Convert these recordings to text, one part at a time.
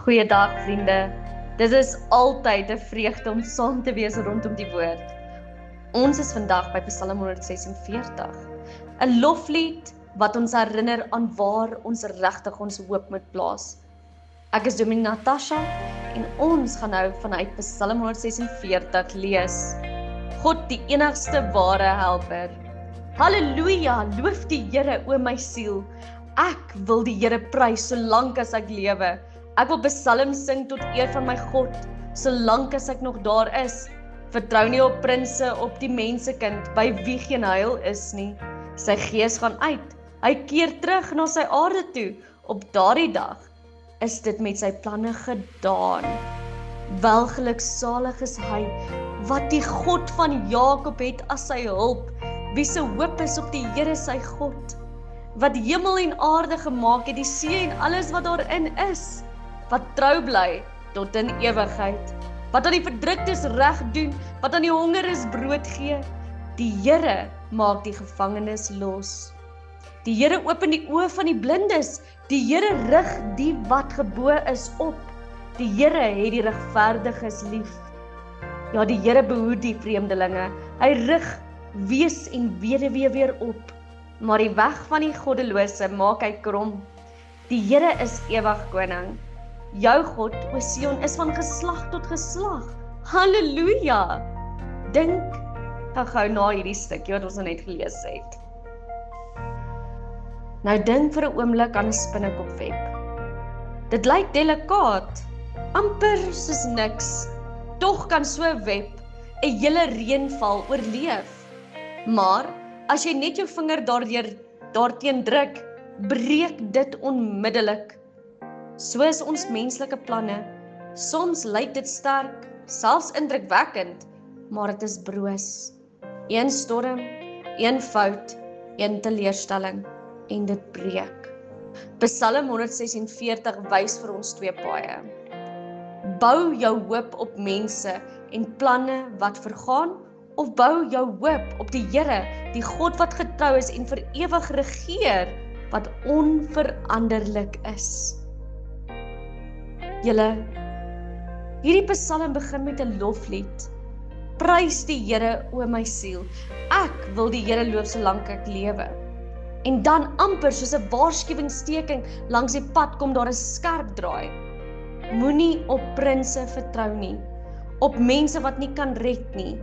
Goeiedag vriende. Dit is altyd 'n vreugde om saam te wees rondom die woord. Ons is vandag by Psalm 146, 'n loflied wat ons herinner aan waar ons regtig ons hoop moet plaas. Ek is Dominee Natasha en ons gaan nou vanuit Psalm 146 lees. God die enigste ware helper. Halleluja, loof die Here o my siel. Ek wil die Here prys solank as ek lewe. Ek wil psalms sing tot eer van my God, solank as ek nog daar is. Vertrou nie op prinse, op die mensekind, by wie geen heil is nie. Sy gees gaan uit, hy keer terug na sy aarde toe. Op daardie dag is dit met sy planne gedaan. Welgeluksalig is hy, wat die God van Jakob het as sy hulp, wie se hoop is op die Here sy God, wat hemel en aarde gemaak het, die see en alles wat daarin is, wat trou bly tot in ewigheid, wat aan die verdruktes reg doen, wat aan die hongeres brood gee. Die Here maak die gevangenes los. Die Here open die oë van die blindes, die Here rig die wat gebo is op. Die Here het die regverdiges lief. Ja, die Here behoed die vreemdelinge, hy rig wees en weduwee weer op. Maar die weg van die goddelose maak hy krom. Die Here is ewig koning. Jou God, o Sion, is van geslag tot geslag. Halleluja! Dink gou na hierdie stukkie wat ons net gelees het. Nou dink vir 'n oomblik aan 'n spinnekopweb. Dit lyk delikaat, amper soos niks. Tog kan so 'n web 'n hele reënval oorleef. Maar as jy net jou vinger daarteen druk, breek dit onmiddellik. So is ons menslike planne. Soms lyk dit sterk, selfs indrukwekkend, maar dit is broos. Een storm, een fout, een teleurstelling en dit breek. Psalm 146 wys vir ons twee paaie. Bou jou hoop op mense en planne wat vergaan, of bou jou hoop op die Here, die God wat getrou is en vir ewig regeer, wat onveranderlik is. Hierdie psalm begin met 'n loflied. Prys die Here, o my siel. Ek wil die Here loof solank ek lewe. En dan amper soos 'n waarskuwingsteken langs die pad kom daar 'n skerp draai. Moenie op prinse vertrou nie, op mense wat nie kan red nie.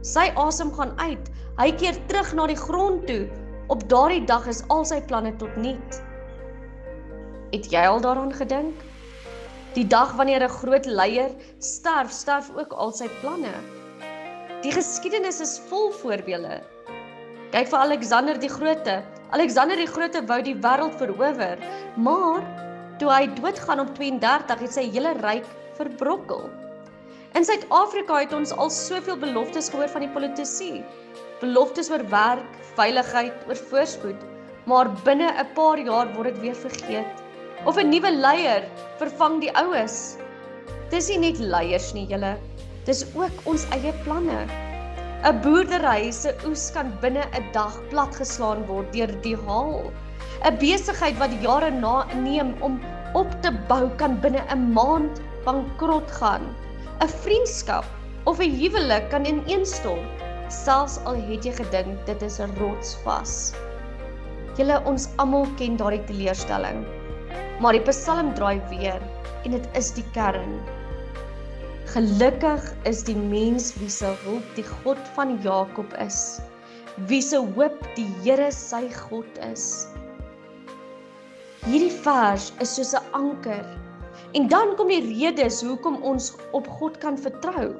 Sy asem gaan uit, hy keer terug na die grond toe. Op daardie dag is al sy planne tot niet. Het jy al daaraan gedink? Die dag wanneer 'n groot leier sterf ook al sy planne. Die geskiedenis is vol voorbeelde. Kyk vir Alexander die Grote. Alexander die Grote wou die wêreld verower, maar toe hy doodgaan op 32 het sy hele ryk verbrokkel. In Suid-Afrika het ons al soveel beloftes gehoor van die politici. Beloftes oor werk, veiligheid, oor voorspoed, maar binne 'n paar jaar word dit weer vergeet. Of 'n nuwe leier vervang die oues. Dis nie net leiers nie, julle. Dis ook ons eie planne. 'n Boerdery se oes kan binne 'n dag platgeslaan word deur die haal. 'n Besigheid wat jare neem om op te bou kan binne 'n maand bankrot gaan. 'n Vriendskap of 'n huwelik kan ineenstort, selfs al het jy gedink dit is 'n rotsvas. Julle, ons almal ken daardie teleurstelling. Maar die psalm draai weer en dit is die kern. Gelukkig is die mens wie se hulp die God van Jakob is, wie se hoop die Here sy God is. Hierdie vers is soos 'n anker. En dan kom die redes hoekom ons op God kan vertrou.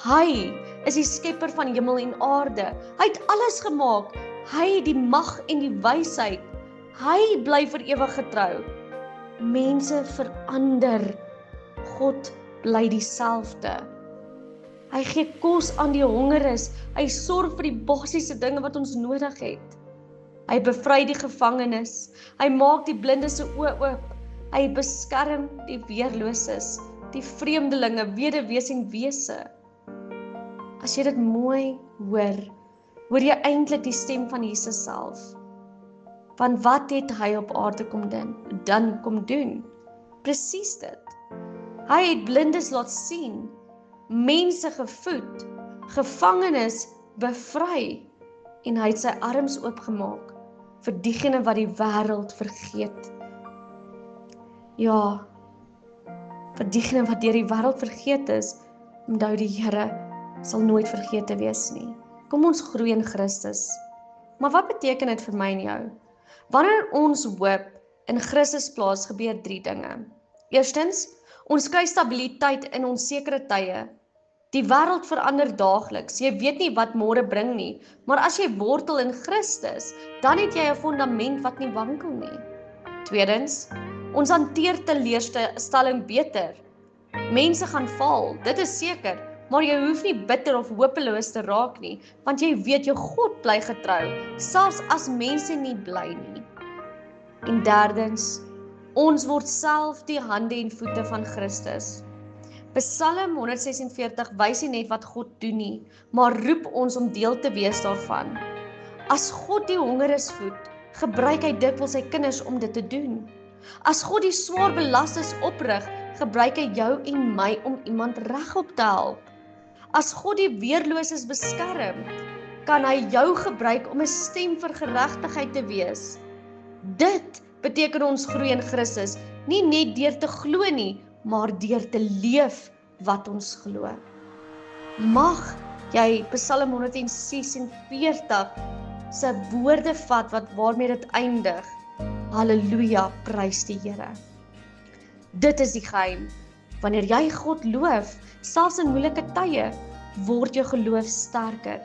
Hy is die skepper van hemel en aarde. Hy het alles gemaak. Hy het die mag en die wysheid. Hy bly vir ewig getrou. Mense verander. God bly dieselfde. Hy gee kos aan die hongeres. Hy sorg vir die basiese dinge wat ons nodig het. Hy bevry die gevangenes. Hy maak die blindes se oë oop. Hy beskerm die weerloses, die vreemdelinge, weduwees en wese. As jy dit mooi hoor jy eintlik die stem van Jesus self. Want wat het hy op aarde kom doen? Presies dit. Hy het blindes laat sien, mense gevoed, gevangenes bevry, en hy het sy arms oopgemaak vir diegene wat die wêreld vergeet. Ja, vir diegene wat deur die wêreld vergeet is, onthou die Here sal nooit vergete wees nie. Kom ons groei in Christus. Maar wat beteken dit vir my en jou? Wanneer ons hoop in Christus plaas, gebeur 3 dinge. Eerstens, ons kry stabiliteit in onsekere tye. Die wêreld verander daagliks. Jy weet nie wat môre bring nie, maar as jy wortel in Christus, dan het jy 'n fondament wat nie wankel nie. Tweedens, ons hanteer teleurstelling beter. Mense gaan faal, dit is seker, maar jy hoef nie bitter of hopeloos te raak nie, want jy weet jou God bly getrou, selfs as mense nie bly nie. En derdens, ons word self die hande en voete van Christus. Psalm 146 wys nie net wat God doen nie, maar roep ons om deel te wees daarvan. As God die hongeres voed, gebruik hy dikwels sy kinders om dit te doen. As God die swaar belastes oprig, gebruik hy jou en my om iemand regop te help. As God die weerloses beskerm, kan hy jou gebruik om 'n stem vir geregtigheid te wees. Dit beteken ons groei in Christus, nie net deur te glo nie, maar deur te leef wat ons glo. Mag jy Psalm 146 se woorde vat waarmee dit eindig. Halleluja, prys die Here. Dit is die geheim. Wanneer jy God loof, selfs in moeilike tye, word jou geloof sterker.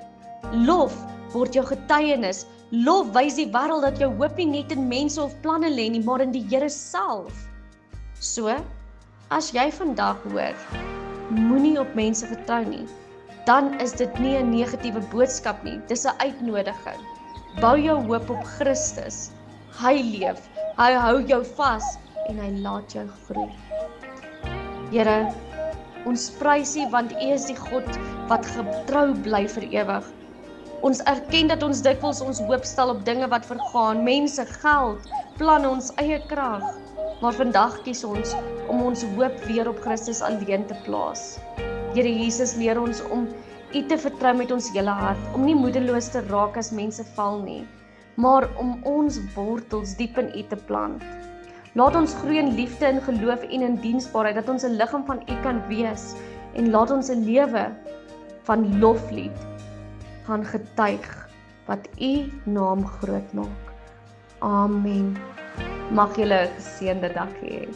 Lof word jou getuienis. Lof wys die wêreld dat jou hoop nie net in mense of planne lê nie, maar in die Here self. So, as jy vandag hoor, moenie op mense vertrou nie, dan is dit nie 'n negatiewe boodskap nie, dis 'n uitnodiging. Bou jou hoop op Christus. Hy leef, hy hou jou vas en hy laat jou groei. Here, ons prys U want U is die God wat getrou bly vir ewig. Ons erken dat ons dikwels ons hoop stel op dinge wat vergaan, mense, geld, planne, ons eie krag. Maar vandag kies ons om ons hoop weer op Christus alleen te plaas. Here Jesus, leer ons om U te vertrou met ons hele hart, om nie moedeloos te raak as mense val nie, maar om ons wortels diep in U te plant. Laat ons groei in liefde, in geloof en in diensbaarheid, dat ons 'n liggaam van U kan wees, en laat ons 'n lewe van loflied gaan getuig, wat U naam groot maak. Amen. Mag julle 'n geseënde dag hê.